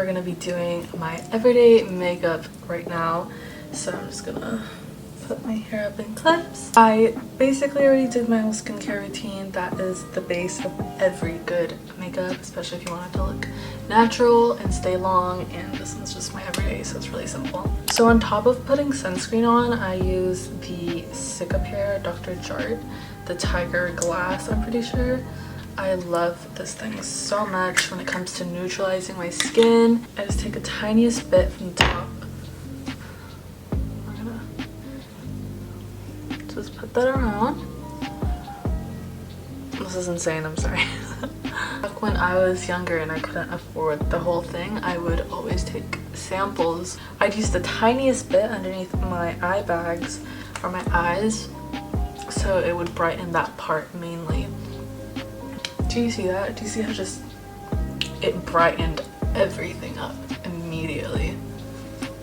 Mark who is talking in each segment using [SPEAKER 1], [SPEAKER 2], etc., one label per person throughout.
[SPEAKER 1] we're gonna be doing my everyday makeup right now. So I'm just gonna put my hair up in clips. I basically already did my whole skincare routine. That is the base of every good makeup, especially if you want it to look natural and stay long, and this one's just my everyday, so it's really simple. So on top of putting sunscreen on, I use the Cicapair Dr. Jart, the Tiger Glass, I'm pretty sure. I love this thing so much when it comes to neutralizing my skin. I just take a tiniest bit from the top. I'm gonna just put that around. This is insane, I'm sorry. Back when I was younger and I couldn't afford the whole thing, I would always take samples. I'd use the tiniest bit underneath my eye bags or my eyes, so it would brighten that part mainly. Do you see that? Do you see how just it brightened everything up immediately?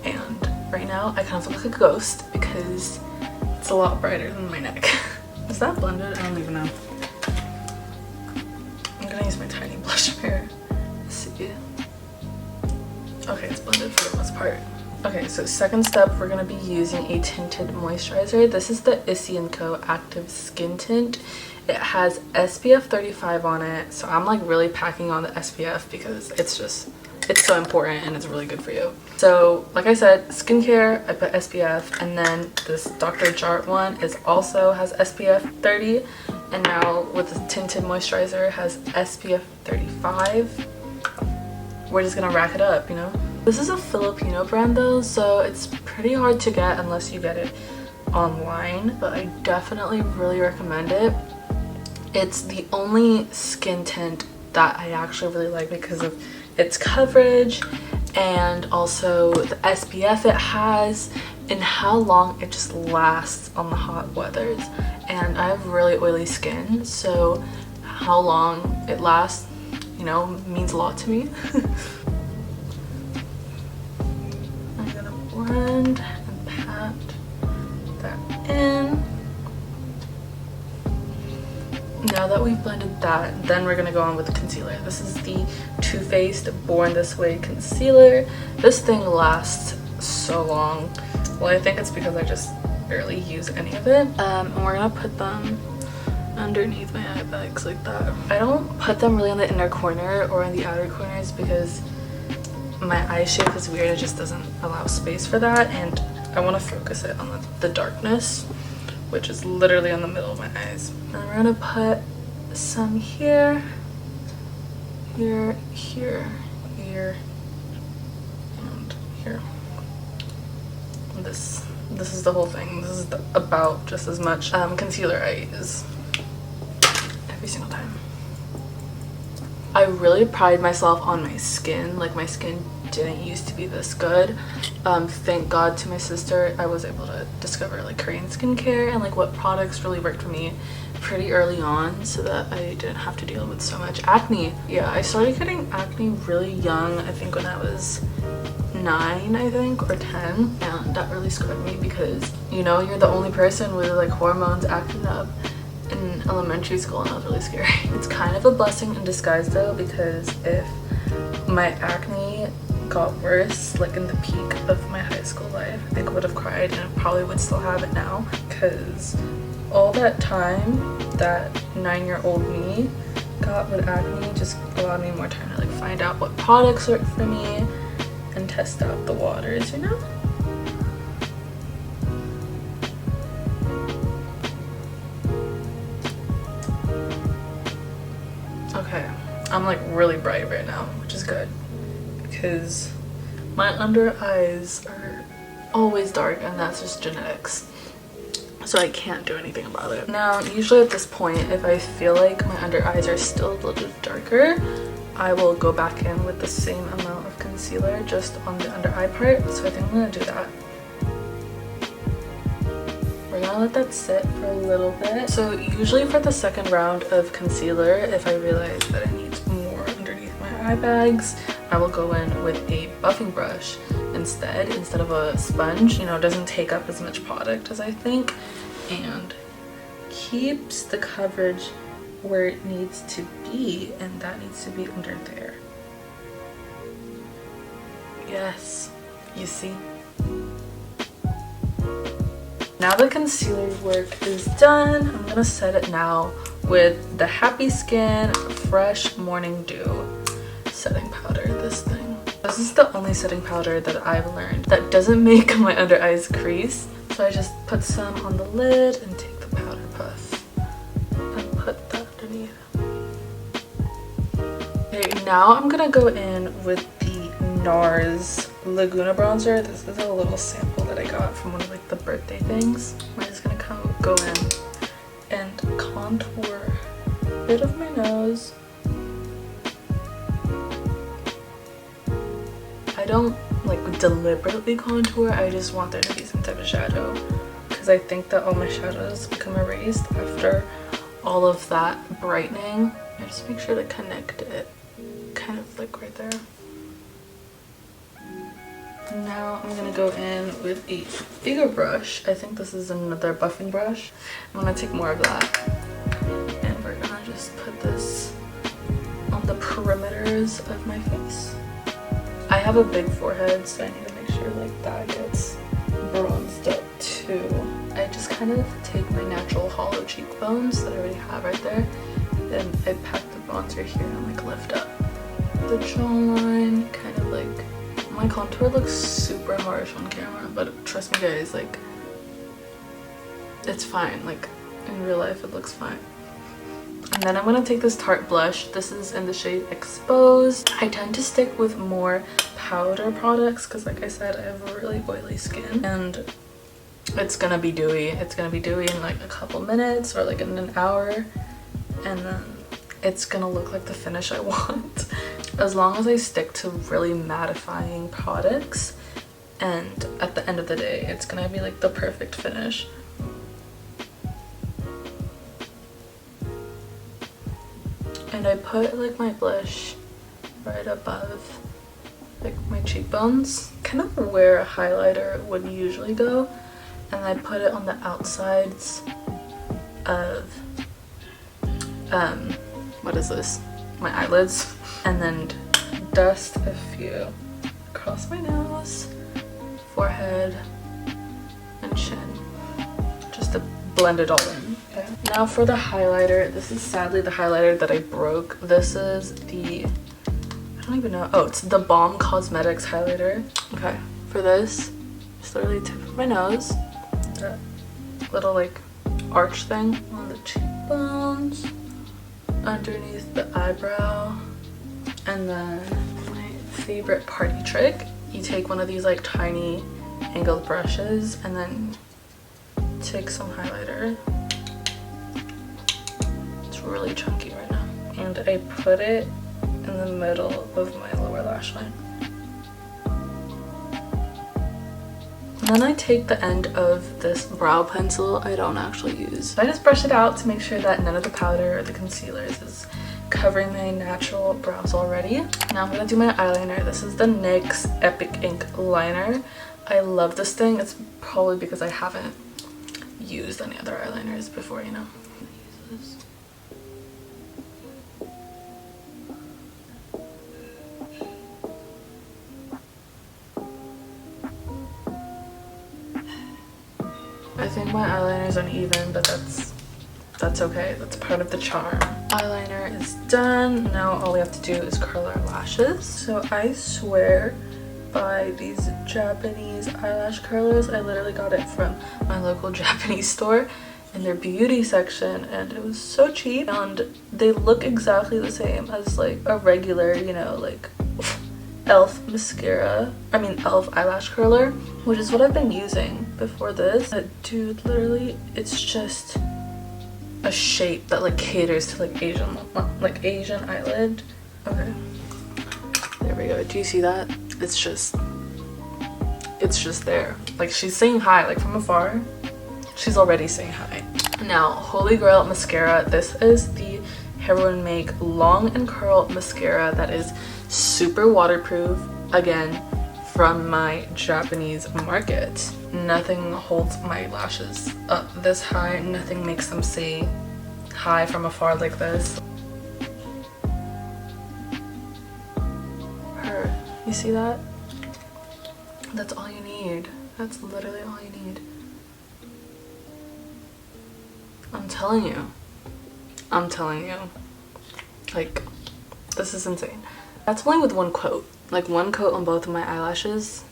[SPEAKER 1] And right now I kind of look like a ghost because it's a lot brighter than my neck. Is that blended? I don't even know. I'm gonna use my tiny blush mirror. Let's see. Okay, it's blended for the most part. Okay, so second step, we're gonna be using a tinted moisturizer. This is the Issy Co Active Skin Tint. It has SPF 35 on it, so I'm like really packing on the SPF because it's so important and it's really good for you. So like I said, skincare, I put SPF, and then this Dr. Jart one also has SPF 30, and now with the tinted moisturizer it has SPF 35. We're just gonna rack it up, you know? This is a Filipino brand though, so it's pretty hard to get unless you get it online, but I definitely really recommend it. It's the only skin tint that I actually really like because of its coverage and also the SPF it has and how long it just lasts on the hot weathers. And I have really oily skin, so how long it lasts, you know, means a lot to me. I'm gonna blend and pat that in. Now that we've blended that, then we're gonna go on with the concealer. This is the Too Faced Born This Way concealer. This thing lasts so long. Well, I think it's because I just barely use any of it. And we're gonna put them underneath my eye bags like that. I don't put them really in the inner corner or in the outer corners because my eye shape is weird. It just doesn't allow space for that, and I want to focus it on the darkness, which is literally in the middle of my eyes. And we're gonna put some here, here, here, here, and here. And this is the whole thing. This is about just as much concealer I use every single time. I really pride myself on my skin. Like, my skin didn't used to be this good. Thank God to my sister, I was able to discover like Korean skincare and like what products really worked for me pretty early on so that I didn't have to deal with so much acne. Yeah, I started getting acne really young, I think when I was 9, I think, or 10, and that really scared me because, you know, you're the only person with like hormones acting up in elementary school, and that was really scary. It's kind of a blessing in disguise though, because if my acne got worse like in the peak of my high school life, I think I would have cried, and I probably would still have it now, because all that time that 9-year-old me got with acne just allowed me more time to like find out what products work for me and test out the waters, you know? Okay, I'm like really bright right now, which is good because my under eyes are always dark, and that's just genetics, so I can't do anything about it. Now, usually at this point, if I feel like my under eyes are still a little bit darker, I will go back in with the same amount of concealer just on the under eye part, so I think I'm gonna do that. We're gonna let that sit for a little bit. So usually for the second round of concealer, if I realize that I need more underneath my eye bags, I will go in with a buffing brush instead of a sponge. You know, it doesn't take up as much product as I think, and keeps the coverage where it needs to be, and that needs to be under there. Yes, you see. Now the concealer work is done. I'm gonna set it now with the Happy Skin Fresh Morning Dew setting powder. This is the only setting powder that I've learned that doesn't make my under eyes crease. So I just put some on the lid and take the powder puff and put that underneath. Okay, now I'm gonna go in with the NARS Laguna bronzer. This is a little sample that I got from one of like the birthday things. I'm just gonna go in and contour a bit of my nose. I don't like deliberately contour, I just want there to be some type of shadow because I think that all my shadows become erased after all of that brightening. I just make sure to connect it kind of like right there. Now I'm gonna go in with a bigger brush. I think this is another buffing brush. I'm gonna take more of that and we're gonna just put this on the perimeters of my face. I have a big forehead, so I need to make sure like that gets bronzed up too. I just kind of take my natural hollow cheekbones that I already have right there, and I pack the bronzer here and like lift up the jawline. Kind of like, my contour looks super harsh on camera, but trust me guys, like it's fine. Like in real life it looks fine. And then I'm going to take this Tarte blush. This is in the shade Exposed. I tend to stick with more powder products because like I said, I have a really oily skin and it's going to be dewy. It's going to be dewy in like a couple minutes or like in an hour, and then it's going to look like the finish I want. As long as I stick to really mattifying products, and at the end of the day, it's going to be like the perfect finish. And I put like my blush right above like my cheekbones, kind of where a highlighter would usually go, and I put it on the outsides of what is this, my eyelids, and then dust a few across my nose, forehead, and chin, just to blend it all in. Okay. Now for the highlighter. This is sadly the highlighter that I broke. This is the, I don't even know, oh, it's the Balm Cosmetics highlighter. Okay, for this, just literally tip of my nose, that little like arch thing on the cheekbones, underneath the eyebrow, and then my favorite party trick, you take one of these like tiny angled brushes and then take some highlighter. It's really chunky right now, and I put it in the middle of my lower lash line. And then I take the end of this brow pencil I don't actually use. I just brush it out to make sure that none of the powder or the concealers is covering my natural brows already. Now I'm gonna do my eyeliner. This is the NYX Epic Ink Eyeliner. I love this thing. It's probably because I haven't used any other eyeliners before, you know. Use this. I think my eyeliner is uneven, but that's okay. That's part of the charm. Eyeliner is done. Now all we have to do is curl our lashes. So I swear by these Japanese eyelash curlers. I literally got it from my local Japanese store in their beauty section, and it was so cheap, and they look exactly the same as like a regular, you know, like elf mascara, I mean elf eyelash curler, which is what I've been using before this. But dude, literally it's just a shape that like caters to like Asian eyelid. Okay, there we go. Do you see that? It's just there. Like, she's saying hi, like from afar she's already saying hi. Now, holy grail mascara. This is the Heroine Make Long and Curl mascara that is super waterproof, again from my Japanese market. Nothing holds my lashes up this high, nothing makes them say hi from afar like this. You see that? That's all you need. That's literally all you need. I'm telling you. I'm telling you. Like, this is insane. That's only with one coat. Like, one coat on both of my eyelashes.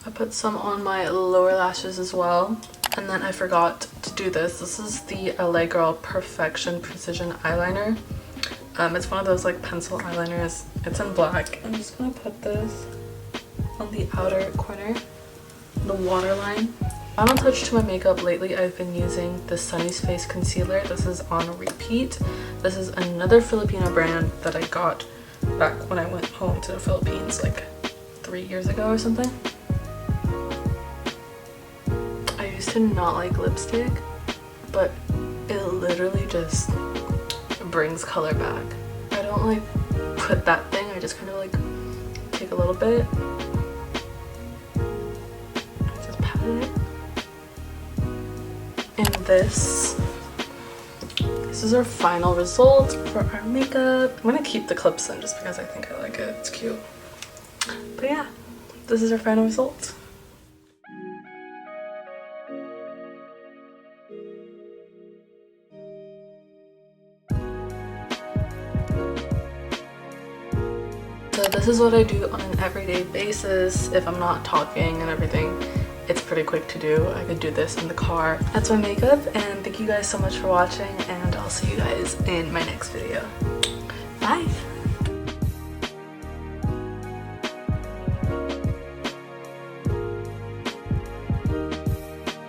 [SPEAKER 1] I put some on my lower lashes as well. And then I forgot to do this. This is the LA Girl Perfect Precision Eyeliner. It's one of those like pencil eyeliners. It's in black. I'm just gonna put this on the outer corner, the waterline. Final touch to my makeup lately, I've been using the Sunny's Face Concealer. This is on repeat. This is another Filipino brand that I got back when I went home to the Philippines like 3 years ago or something. I used to not like lipstick, but it literally just brings color back. I don't like put that thing, I just kind of like take a little bit, just pat it. And this is our final result for our makeup. I'm gonna keep the clips in just because I think I like it, it's cute. But yeah, this is our final result. So this is what I do on an everyday basis if I'm not talking and everything. It's pretty quick to do. I could do this in the car. That's my makeup, and thank you guys so much for watching, and I'll see you guys in my next video. Bye!